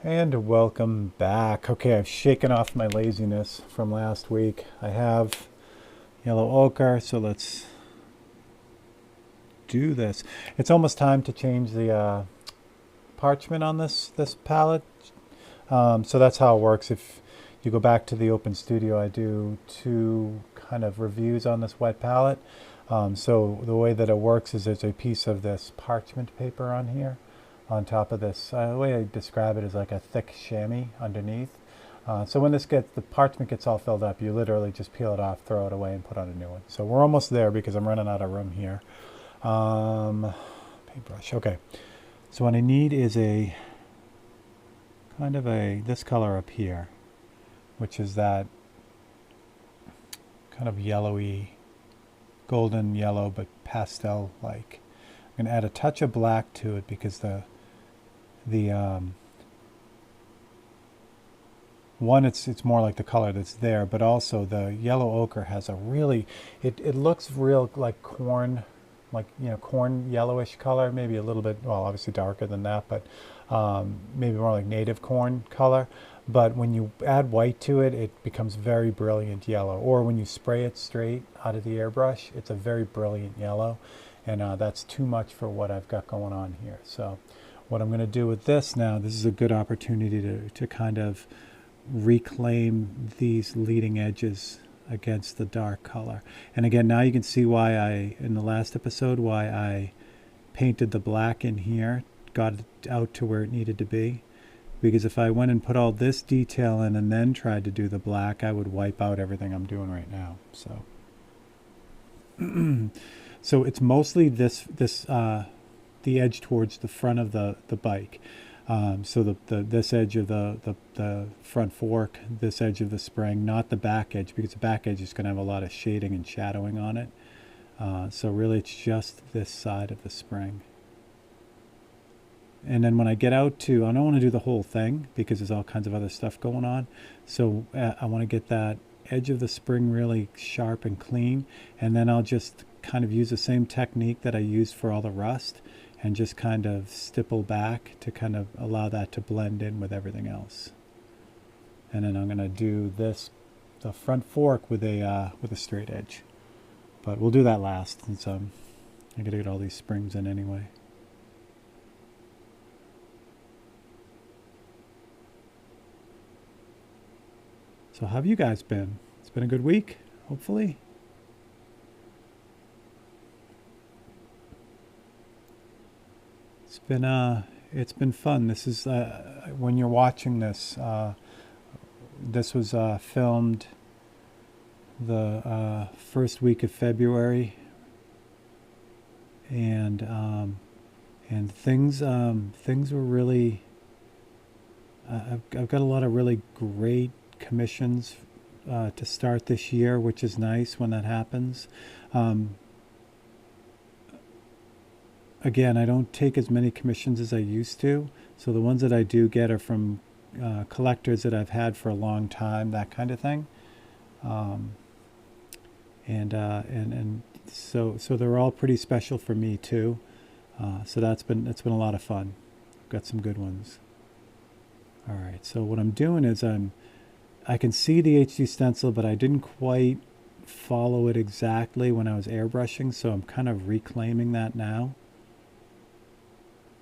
And welcome back. Okay, I've shaken off my laziness from last week. I have yellow ochre, so let's do this. It's almost time to change the parchment on this palette. So that's how it works. If you go back to the Open Studio, I do two kind of reviews on this wet palette. So the way that it works is there's a piece of this parchment paper on here on top of this. The way I describe it is like a thick chamois underneath. So when the parchment gets all filled up, you literally just peel it off, throw it away, and put on a new one. So we're almost there because I'm running out of room here. Paintbrush, okay. So what I need is a kind of this color up here, which is that kind of yellowy, golden yellow, but pastel-like. I'm going to add a touch of black to it because one, it's more like the color that's there, but also the yellow ochre has a really, it looks real like corn, like, corn yellowish color, maybe a little bit, well, obviously darker than that, but maybe more like native corn color. But when you add white to it, it becomes very brilliant yellow. Or when you spray it straight out of the airbrush, it's a very brilliant yellow. And that's too much for what I've got going on here. So what I'm going to do with this now, this is a good opportunity to kind of reclaim these leading edges against the dark color. And again, now you can see why in the last episode, why I painted the black in here, got it out to where it needed to be. Because if I went and put all this detail in and then tried to do the black, I would wipe out everything I'm doing right now. So, so it's mostly the edge towards the front of the bike. So this edge of the front fork, this edge of the spring, not the back edge, because the back edge is going to have a lot of shading and shadowing on it. So really it's just this side of the spring. And then when I get out to, I don't want to do the whole thing because there's all kinds of other stuff going on. So I want to get that edge of the spring really sharp and clean. And then I'll just kind of use the same technique that I used for all the rust and just kind of stipple back to kind of allow that to blend in with everything else. And then I'm going to do the front fork with a straight edge. But we'll do that last since I got to get all these springs in anyway. So how have you guys been? It's been a good week, hopefully. It's been fun. This is when you're watching this. This was filmed the first week of February, and things were really. I've got a lot of really great commissions to start this year, which is nice when that happens. Again, I don't take as many commissions as I used to, so the ones that I do get are from collectors that I've had for a long time, that kind of thing. And so they're all pretty special for me too. So that's been a lot of fun. I've got some good ones. All right, so what I'm doing is I can see the HD stencil, but I didn't quite follow it exactly when I was airbrushing, so I'm kind of reclaiming that now.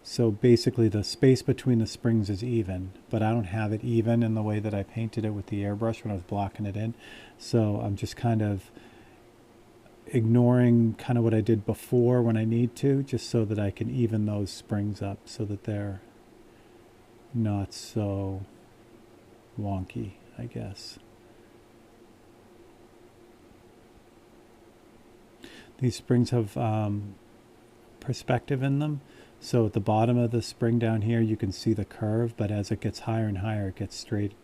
So basically the space between the springs is even, but I don't have it even in the way that I painted it with the airbrush when I was blocking it in. So I'm just kind of ignoring kind of what I did before when I need to, just so that I can even those springs up so that they're not so wonky, I guess. These springs have perspective in them. So at the bottom of the spring down here, you can see the curve, but as it gets higher and higher, it gets straight,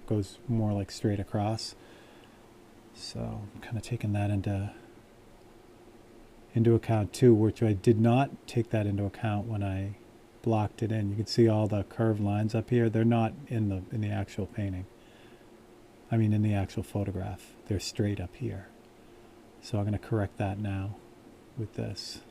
goes more like straight across. So I'm kind of taking that into account too, which I did not take that into account when I blocked it in. You can see all the curved lines up here. They're not in the actual painting. I mean, in the actual photograph. They're straight up here. So I'm going to correct that now with this.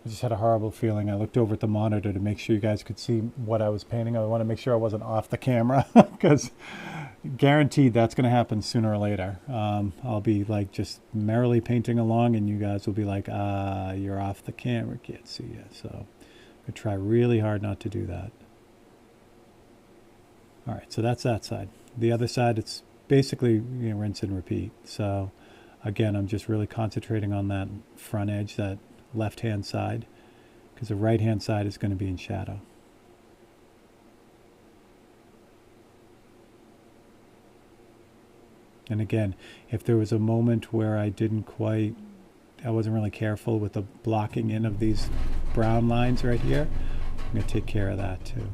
I just had a horrible feeling. I looked over at the monitor to make sure you guys could see what I was painting. I want to make sure I wasn't off the camera because guaranteed that's going to happen sooner or later. I'll be like just merrily painting along and you guys will be like, you're off the camera, can't see you. So I try really hard not to do that. All right, so that's that side. The other side, it's basically rinse and repeat. So again, I'm just really concentrating on that front edge, that left-hand side, because the right-hand side is going to be in shadow. And again, if there was a moment where I wasn't really careful with the blocking in of these brown lines right here, I'm going to take care of that too.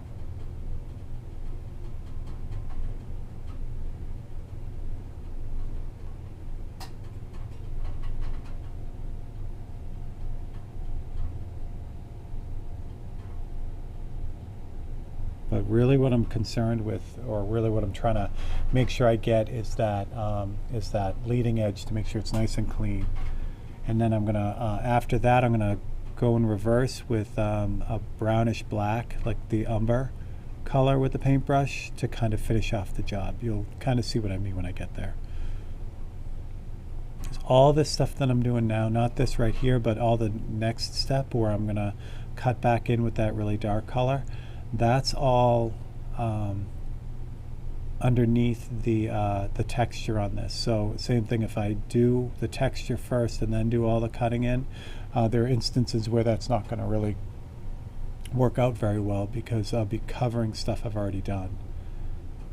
But really what I'm concerned with, or really what I'm trying to make sure I get is that leading edge to make sure it's nice and clean. And then I'm going to, after that, I'm going to go in reverse with a brownish black, like the umber color with the paintbrush to kind of finish off the job. You'll kind of see what I mean when I get there. All this stuff that I'm doing now, not this right here, but all the next step where I'm going to cut back in with that really dark color, that's all underneath the texture on this. So same thing, if I do the texture first and then do all the cutting in, there are instances where that's not going to really work out very well because I'll be covering stuff I've already done.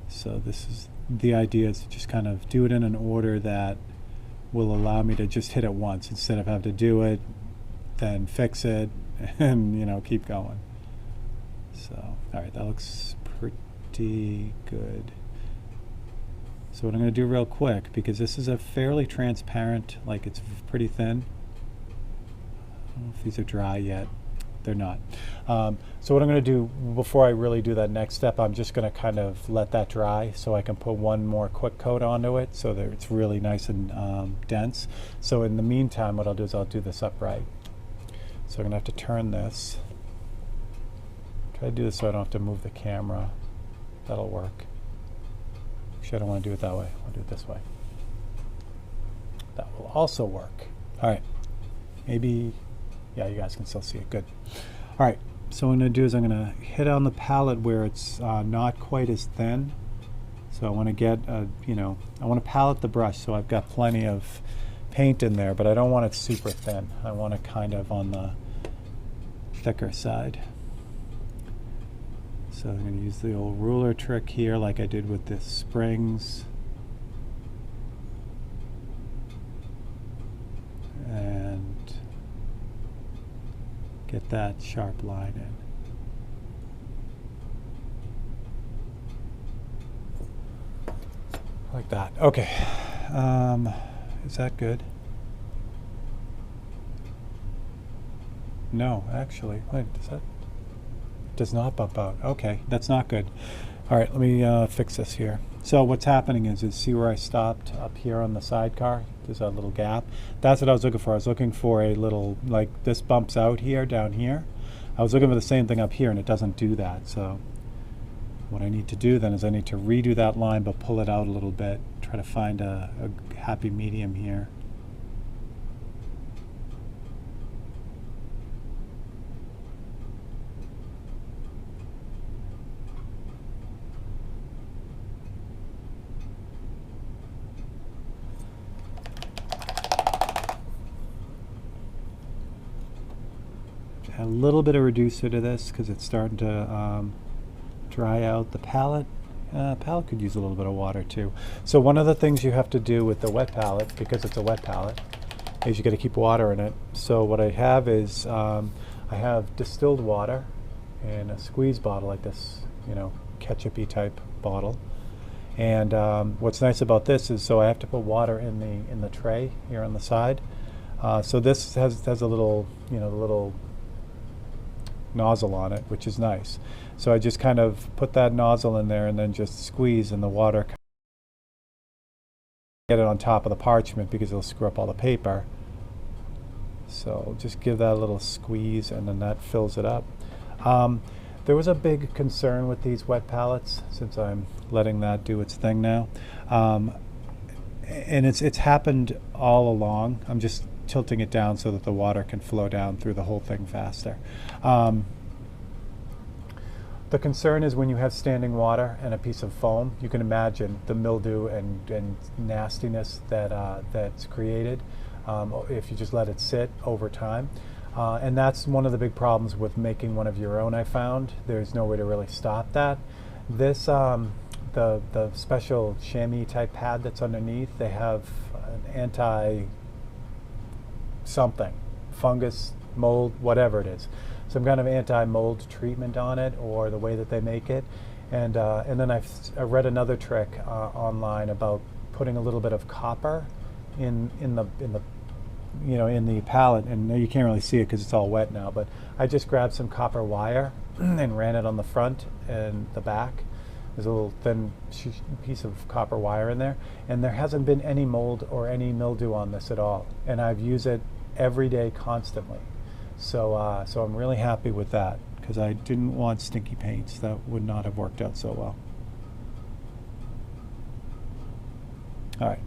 So this is the idea, is to just kind of do it in an order that will allow me to just hit it once instead of having to do it, then fix it, and keep going. So, all right, that looks pretty good. So what I'm going to do real quick, because this is a fairly transparent, like it's pretty thin. I don't know if these are dry yet. They're not. So what I'm going to do before I really do that next step, I'm just going to kind of let that dry so I can put one more quick coat onto it so that it's really nice and dense. So in the meantime, what I'll do is I'll do this upright. So I'm going to have to turn this. Try to do this so I don't have to move the camera. That'll work. Actually, I don't want to do it that way. I'll do it this way. That will also work. All right. Maybe, yeah, you guys can still see it. Good. All right. So what I'm going to do is I'm going to hit on the palette where it's not quite as thin. So I want to get, I want to palette the brush so I've got plenty of paint in there, but I don't want it super thin. I want it kind of on the thicker side. So I'm going to use the old ruler trick here like I did with the springs. And get that sharp line in. Like that. Okay. Is that good? No, actually. Wait, does that? Does not bump out. Okay, that's not good. All right, let me fix this here. So what's happening is see where I stopped up here on the sidecar? There's a little gap. That's what I was looking for. I was looking for a little, like this bumps out here, down here. I was looking for the same thing up here and it doesn't do that. So what I need to do then is I need to redo that line but pull it out a little bit. Try to find a happy medium here. A little bit of reducer to this because it's starting to dry out. The palette could use a little bit of water too. So one of the things you have to do with the wet palette, because it's a wet palette, is you got to keep water in it. So what I have is I have distilled water in a squeeze bottle like this, ketchup-y type bottle. And what's nice about this is, so I have to put water in the tray here on the side. So this has a little, the little nozzle on it, which is nice. So I just kind of put that nozzle in there and then just squeeze, and the water get it on top of the parchment because it'll screw up all the paper. So just give that a little squeeze, and then that fills it up. Um, there was a big concern with these wet palettes, since I'm letting that do its thing now. Um, and it's happened all along. I'm just tilting it down so that the water can flow down through the whole thing faster. The concern is when you have standing water and a piece of foam, you can imagine the mildew and nastiness that's created if you just let it sit over time. And that's one of the big problems with making one of your own, I found. There's no way to really stop that. This, the special chamois type pad that's underneath, they have an anti something, fungus, mold, whatever it is. Some kind of anti-mold treatment on it, or the way that they make it. And then I read another trick online about putting a little bit of copper in the palette, and you can't really see it because it's all wet now, but I just grabbed some copper wire and ran it on the front and the back. There's a little thin piece of copper wire in there, and there hasn't been any mold or any mildew on this at all, and I've used it every day constantly. So I'm really happy with that, because I didn't want stinky paints. That would not have worked out so well. All right,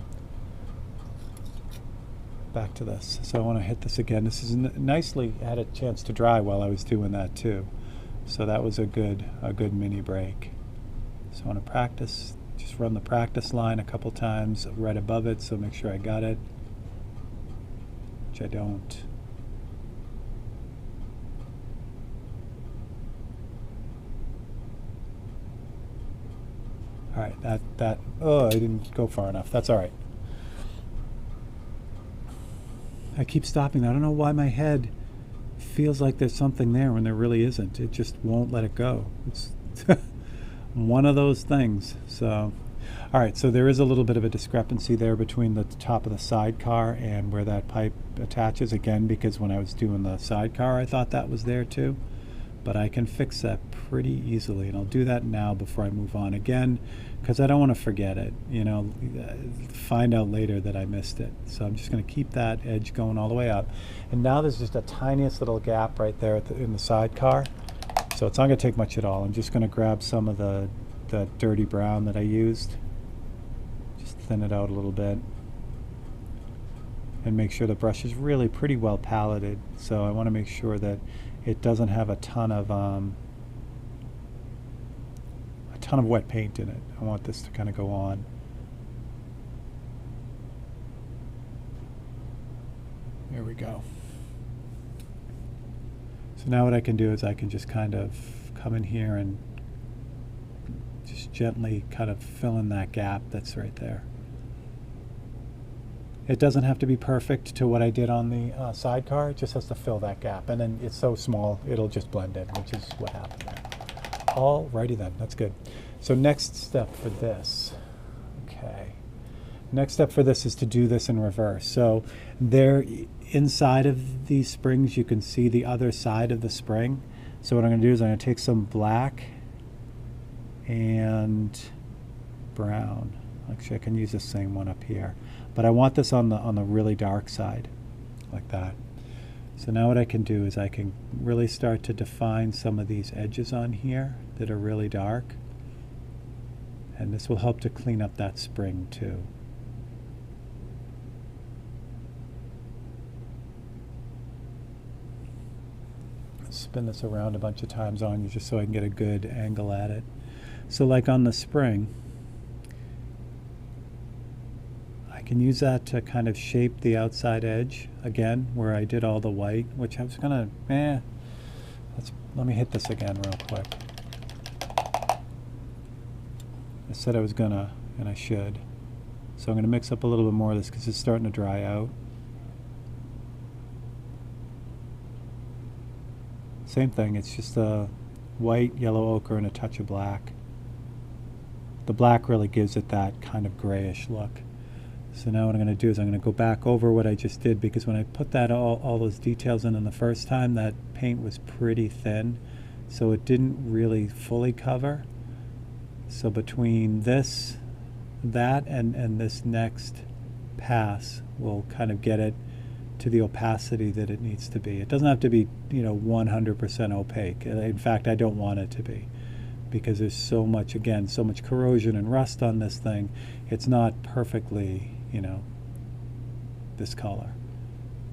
back to this. So I want to hit this again. This is nicely had a chance to dry while I was doing that too. So that was a good mini break. So I want to practice, just run the practice line a couple times right above it, so make sure I got it, which I don't. All right, oh, I didn't go far enough. That's all right. I keep stopping that. I don't know why my head feels like there's something there when there really isn't. It just won't let it go. It's one of those things. So, all right, so there is a little bit of a discrepancy there between the top of the sidecar and where that pipe attaches, again, because when I was doing the sidecar, I thought that was there too. But I can fix that pretty easily, and I'll do that now before I move on again, because I don't want to forget it, find out later that I missed it. So I'm just going to keep that edge going all the way up. And now there's just a tiniest little gap right there in the sidecar. So it's not going to take much at all. I'm just going to grab some of the dirty brown that I used, just thin it out a little bit, and make sure the brush is really pretty well paletted. So I want to make sure that it doesn't have a ton of wet paint in it. I want this to kind of go on. There we go. So now what I can do is I can just kind of come in here and just gently kind of fill in that gap that's right there. It doesn't have to be perfect to what I did on the sidecar. It just has to fill that gap. And then it's so small, it'll just blend in, which is what happened there. Alrighty then, that's good. So next step for this, okay. Next step for this is to do this in reverse. So there, inside of these springs, you can see the other side of the spring. So what I'm gonna do is I'm gonna take some black and brown. Actually, I can use the same one up here. But I want this on the really dark side, like that. So now what I can do is I can really start to define some of these edges on here that are really dark. And this will help to clean up that spring too. Spin this around a bunch of times on you just so I can get a good angle at it. So like on the spring, I can use that to kind of shape the outside edge again where I did all the white, which I was gonna, let me hit this again real quick. I said I was gonna, and I should. So I'm gonna mix up a little bit more of this because it's starting to dry out. Same thing, it's just a white, yellow ochre, and a touch of black. The black really gives it that kind of grayish look. So now what I'm going to do is I'm going to go back over what I just did, because when I put that all those details in the first time, that paint was pretty thin, so it didn't really fully cover. So between that and this next pass, we'll kind of get it to the opacity that it needs to be. It doesn't have to be, 100% opaque. In fact, I don't want it to be, because there's so much corrosion and rust on this thing. It's not perfectly, this color.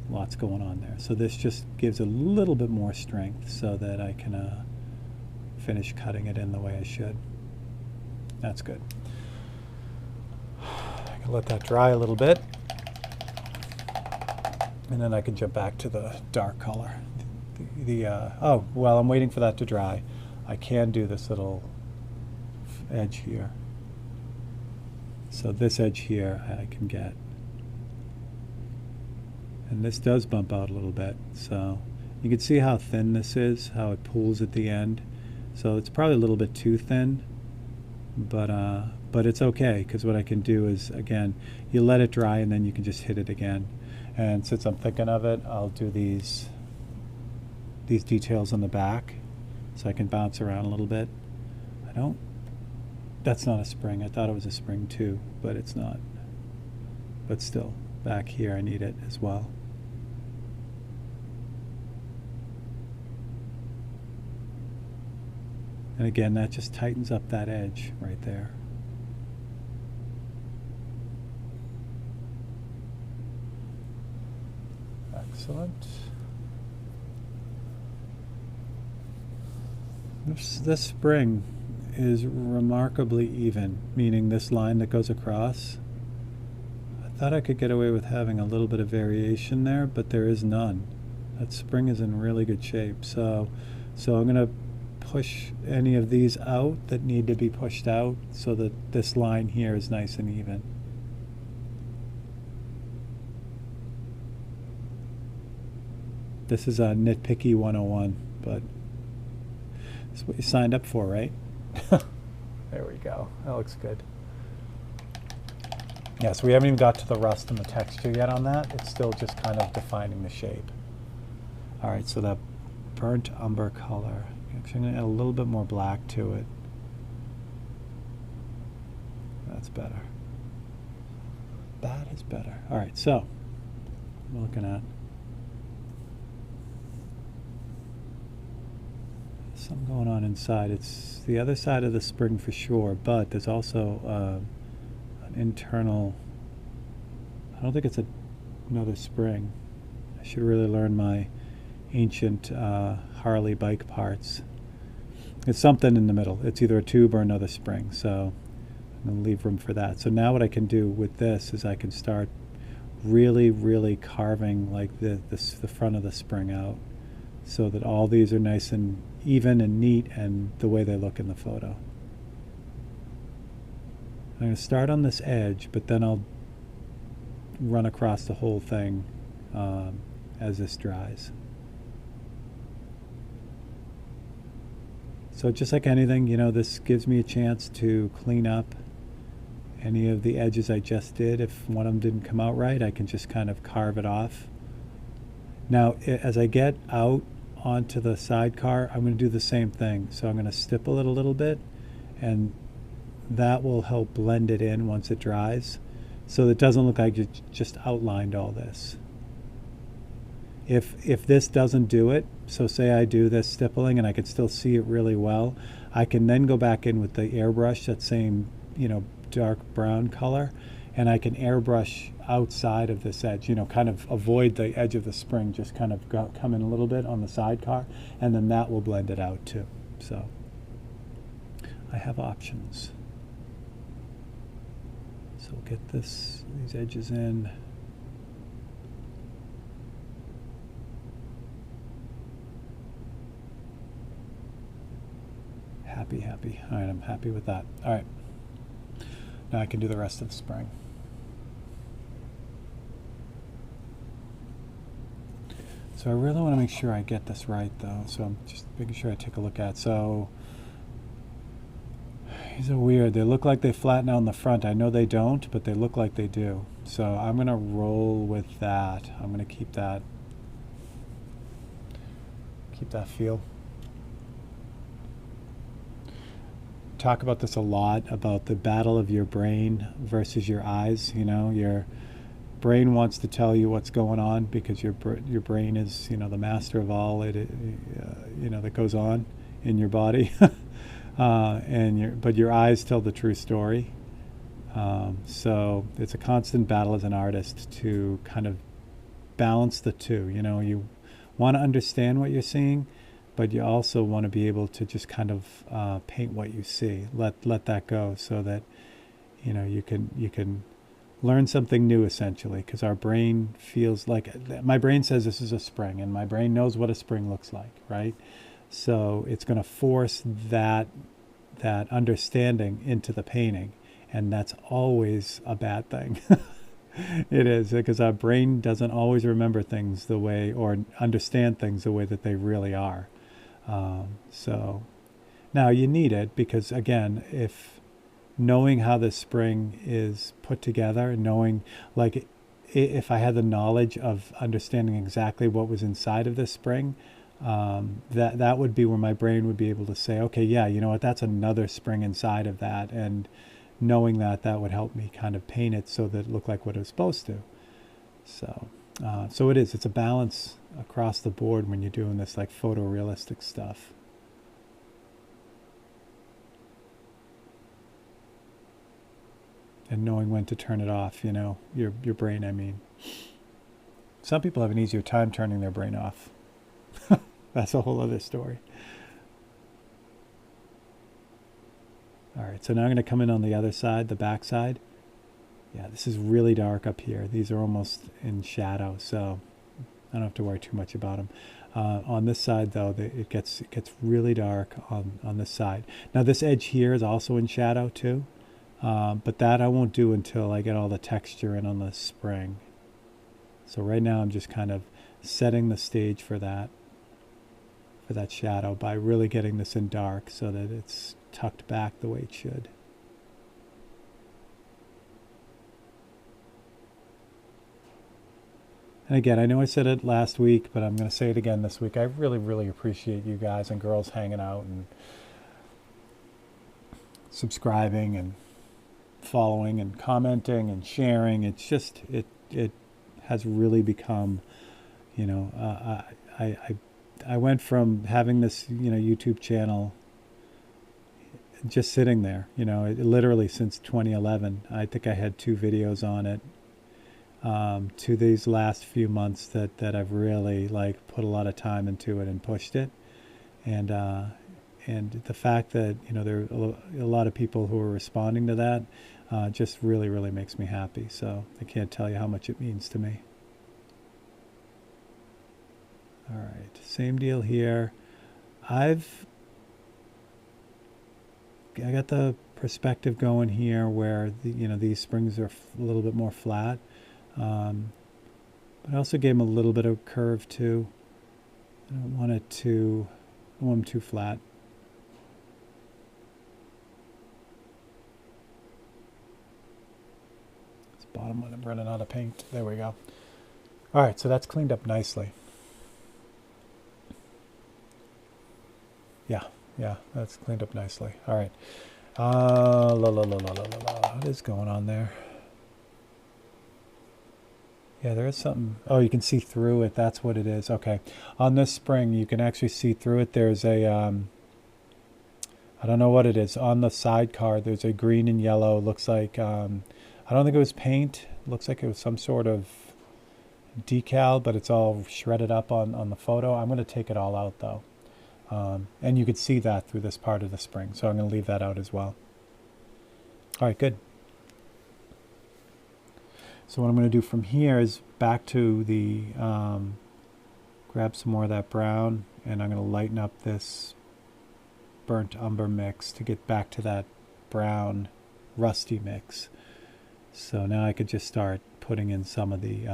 Lots going on there. So this just gives a little bit more strength so that I can finish cutting it in the way I should. That's good. I can let that dry a little bit, and then I can jump back to the dark color. While I'm waiting for that to dry, I can do this little edge here. So this edge here I can get. And this does bump out a little bit. So you can see how thin this is, how it pulls at the end. So it's probably a little bit too thin, but it's okay, because what I can do is, again, you let it dry and then you can just hit it again. And since I'm thinking of it, I'll do these details on the back so I can bounce around a little bit. That's not a spring. I thought it was a spring too, but it's not. But still, back here I need it as well. And again, that just tightens up that edge right there. Excellent. This spring is remarkably even, meaning this line that goes across. I thought I could get away with having a little bit of variation there, but there is none. That spring is in really good shape. So I'm going to push any of these out that need to be pushed out so that this line here is nice and even. This is a nitpicky 101, but it's what you signed up for, right? There we go. That looks good. Yeah, so we haven't even got to the rust and the texture yet on that. It's still just kind of defining the shape. All right, so that burnt umber color. Actually, I'm going to add a little bit more black to it. That's better. That is better. All right, so I'm looking at something going on inside. It's the other side of the spring for sure, but there's also an internal, I don't think it's another spring. I should really learn my ancient Harley bike parts. It's something in the middle. It's either a tube or another spring, so I'm going to leave room for that. So now what I can do with this is I can start really carving like the front of the spring out, so that all these are nice and even and neat and the way they look in the photo. I'm going to start on this edge, but then I'll run across the whole thing as this dries. So just like anything, this gives me a chance to clean up any of the edges I just did. If one of them didn't come out right, I can just kind of carve it off. Now, as I get out onto the sidecar, I'm going to do the same thing. So I'm going to stipple it a little bit, and that will help blend it in once it dries, so it doesn't look like you just outlined all this. If this doesn't do it, so say I do this stippling and I can still see it really well, I can then go back in with the airbrush, that same dark brown color, and I can airbrush outside of this edge, kind of avoid the edge of the spring, just kind of come in a little bit on the sidecar, and then that will blend it out too. So I have options. So we'll get these edges in. Happy. All right, I'm happy with that. All right. Now I can do the rest of the spring. So I really want to make sure I get this right, though. So I'm just making sure I take a look at. So these are weird. They look like they flatten out in the front. I know they don't, but they look like they do. So I'm going to roll with that. I'm going to keep that feel. Talk about this a lot, about the battle of your brain versus your eyes. brain wants to tell you what's going on because your brain is, you know, the master of all you know, that goes on in your body. But your eyes tell the true story. So it's a constant battle as an artist to kind of balance the two. You know, you want to understand what you're seeing, but you also want to be able to just kind of paint what you see. Let that go, so that, you know, you can learn something new, essentially, because our brain feels like, my brain says this is a spring, and my brain knows what a spring looks like, right? So it's going to force that understanding into the painting, and that's always a bad thing. It is, because our brain doesn't always remember things the way, or understand things the way that they really are. So now you need it, because again, if knowing how the spring is put together, knowing, like, if I had the knowledge of understanding exactly what was inside of this spring, that would be where my brain would be able to say, okay, yeah, you know what, that's another spring inside of that, and knowing that would help me kind of paint it so that it looked like what it was supposed to. So it's a balance across the board when you're doing this, like, photorealistic stuff. And knowing when to turn it off, you know, your brain, I mean. Some people have an easier time turning their brain off. That's a whole other story. All right, so now I'm going to come in on the other side, the back side. Yeah, this is really dark up here. These are almost in shadow, so I don't have to worry too much about them. On this side, though, it gets really dark on this side. Now, this edge here is also in shadow, too. But that I won't do until I get all the texture in on the spring. So right now I'm just kind of setting the stage for that shadow by really getting this in dark so that it's tucked back the way it should. And again, I know I said it last week, but I'm going to say it again this week. I really, really appreciate you guys and girls hanging out and subscribing and following and commenting and sharing. It's just, it has really become, you know, I went from having this, you know, YouTube channel just sitting there, you know, literally since 2011. I think I had 2 videos on it, to these last few months that I've really, like, put a lot of time into it and pushed it. And the fact that, you know, there are a lot of people who are responding to that just really, really makes me happy. So I can't tell you how much it means to me. All right, same deal here. I got the perspective going here where you know, these springs are a little bit more flat, but I also gave them a little bit of curve too. I don't want them too flat. This bottom one, I'm running out of paint. There we go. All right, so that's cleaned up nicely. Yeah, that's cleaned up nicely. All right. What is going on there? Yeah, there is something. Oh, you can see through it. That's what it is. Okay. On this spring, you can actually see through it. There's a, I don't know what it is. On the sidecar, there's a green and yellow. Looks like, I don't think it was paint. Looks like it was some sort of decal, but it's all shredded up on the photo. I'm going to take it all out, though. And you could see that through this part of the spring. So I'm going to leave that out as well. All right, good. So what I'm going to do from here is back to the, grab some more of that brown, and I'm going to lighten up this burnt umber mix to get back to that brown rusty mix. So now I could just start putting in some of the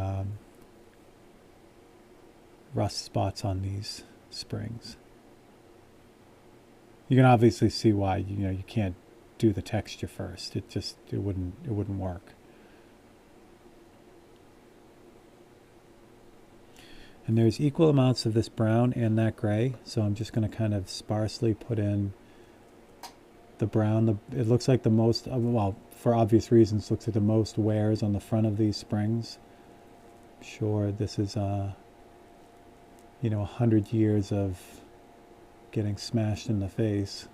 rust spots on these springs. You can obviously see why, you know, you can't do the texture first. It wouldn't work. And there's equal amounts of this brown and that gray, so I'm just going to kind of sparsely put in the brown. It looks like the most, well, for obvious reasons, looks like the most wears on the front of these springs. sure this is, 100 years of getting smashed in the face.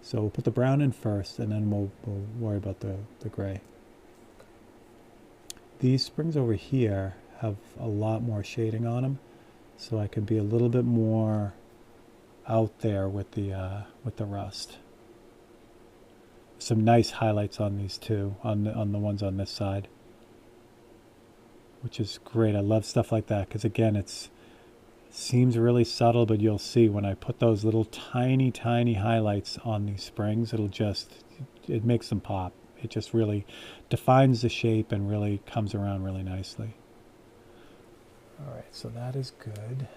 So we'll put the brown in first, and then we'll worry about the gray. These springs over here have a lot more shading on them, so I can be a little bit more out there with the rust. Some nice highlights on these too, on the ones on this side, which is great. I love stuff like that because, again, it seems really subtle, but you'll see when I put those little tiny highlights on these springs, it makes them pop. It just really defines the shape and really comes around really nicely. All right, so that is good.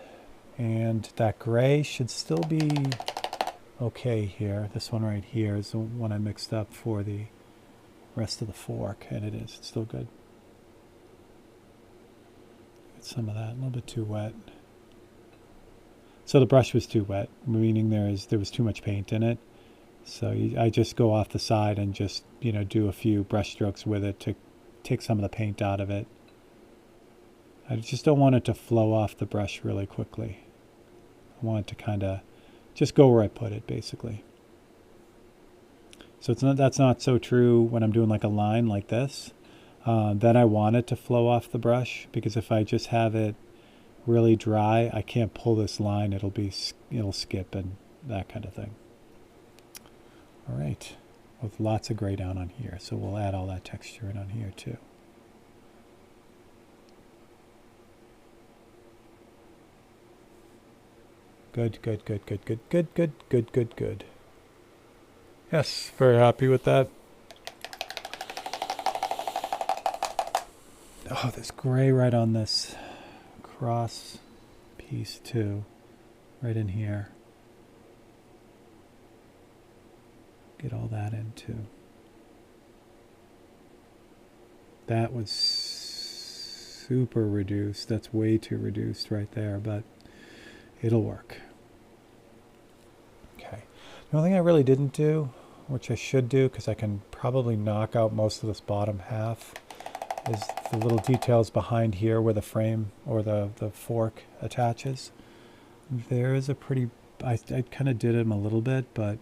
And that gray should still be okay here. This one right here is the one I mixed up for the rest of the fork, and it's still good. Get some of that, a little bit too wet. So the brush was too wet, meaning there was too much paint in it. So I just go off the side and just, do a few brush strokes with it to take some of the paint out of it. I just don't want it to flow off the brush really quickly. I want it to kind of just go where I put it, basically. So that's not so true when I'm doing like a line like this. Then I want it to flow off the brush, because if I just have it really dry, I can't pull this line. It'll skip and that kind of thing. All right, with lots of gray down on here, so we'll add all that texture in on here too. Good. Yes, very happy with that. Oh, there's gray right on this cross piece too, right in here. Get all that in too. That was super reduced. That's way too reduced right there, but it'll work. Okay. The only thing I really didn't do, which I should do because I can probably knock out most of this bottom half, is the little details behind here where the frame or the fork attaches. There is a pretty, I kind of did them a little bit, but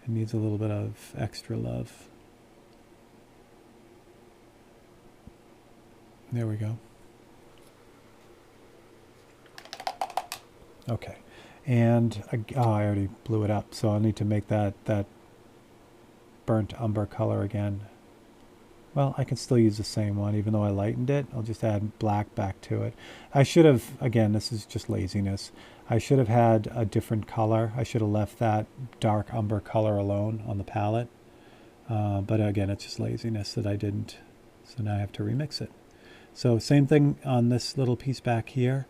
it needs a little bit of extra love. There we go. Okay. And I already blew it up, so I'll need to make that burnt umber color again. Well, I can still use the same one, even though I lightened it. I'll just add black back to it. I should have, again, this is just laziness. I should have had a different color. I should have left that dark umber color alone on the palette. But again, it's just laziness that I didn't. So now I have to remix it. So same thing on this little piece back here.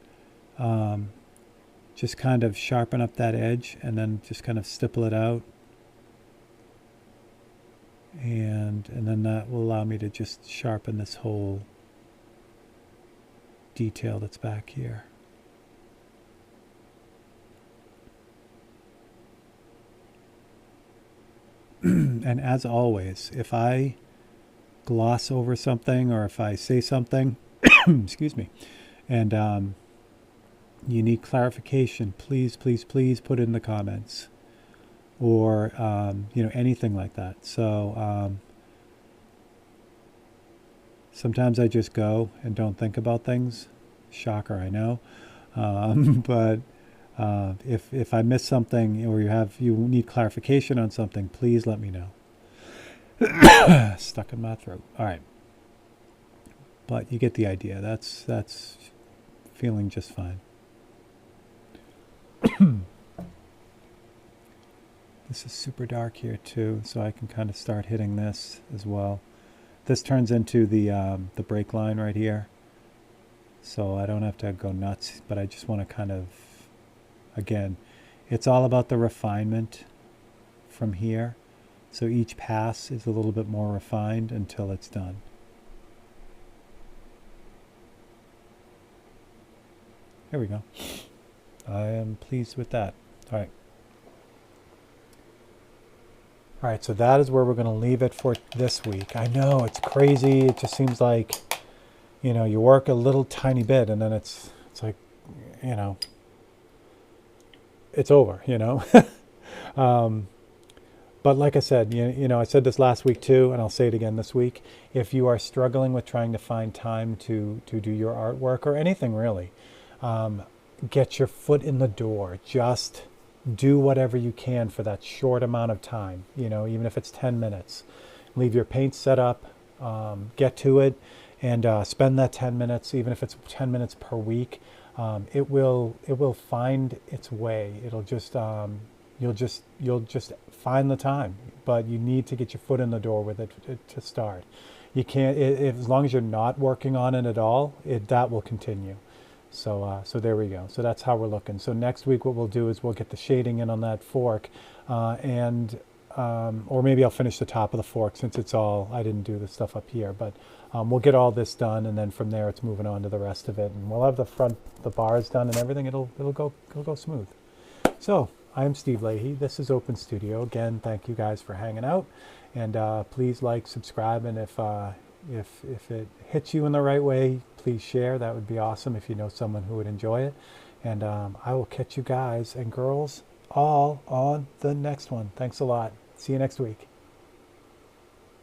Just kind of sharpen up that edge and then just kind of stipple it out. And then that will allow me to just sharpen this whole detail that's back here. And as always, if I gloss over something or if I say something, excuse me, and you need clarification, please put it in the comments. Or anything like that. So sometimes I just go and don't think about things. Shocker, I know. But if I miss something or you need clarification on something, please let me know. Stuck in my throat. All right. But you get the idea. That's feeling just fine. This is super dark here too, so I can kind of start hitting this as well. This turns into the break line right here, so I don't have to go nuts, but I just want to kind of, again, it's all about the refinement from here. So each pass is a little bit more refined until it's done. Here we go. I am pleased with that. All right. All right, so that is where we're going to leave it for this week. I know it's crazy. It just seems like, you work a little tiny bit and then it's like, you know, it's over. um, but like I said, I said this last week too, and I'll say it again this week. If you are struggling with trying to find time to do your artwork or anything really, get your foot in the door. Just do whatever you can for that short amount of time, even if it's 10 minutes. Leave your paint set up, get to it, and spend that 10 minutes, even if it's 10 minutes per week. It will find its way. It'll just you'll just find the time, but you need to get your foot in the door with it to start. You can't, as long as you're not working on it at all, that will continue. So there we go. So that's how we're looking. So next week what we'll do is we'll get the shading in on that fork, or maybe I'll finish the top of the fork since I didn't do the stuff up here, but we'll get all this done, and then from there it's moving on to the rest of it, and we'll have the bars done and everything. It'll go smooth. So I'm Steve Leahy. This is Open Studio. Again, thank you guys for hanging out, and please like, subscribe, and if it hits you in the right way, please share. That would be awesome if you know someone who would enjoy it. And I will catch you guys and girls all on the next one. Thanks a lot. See you next week.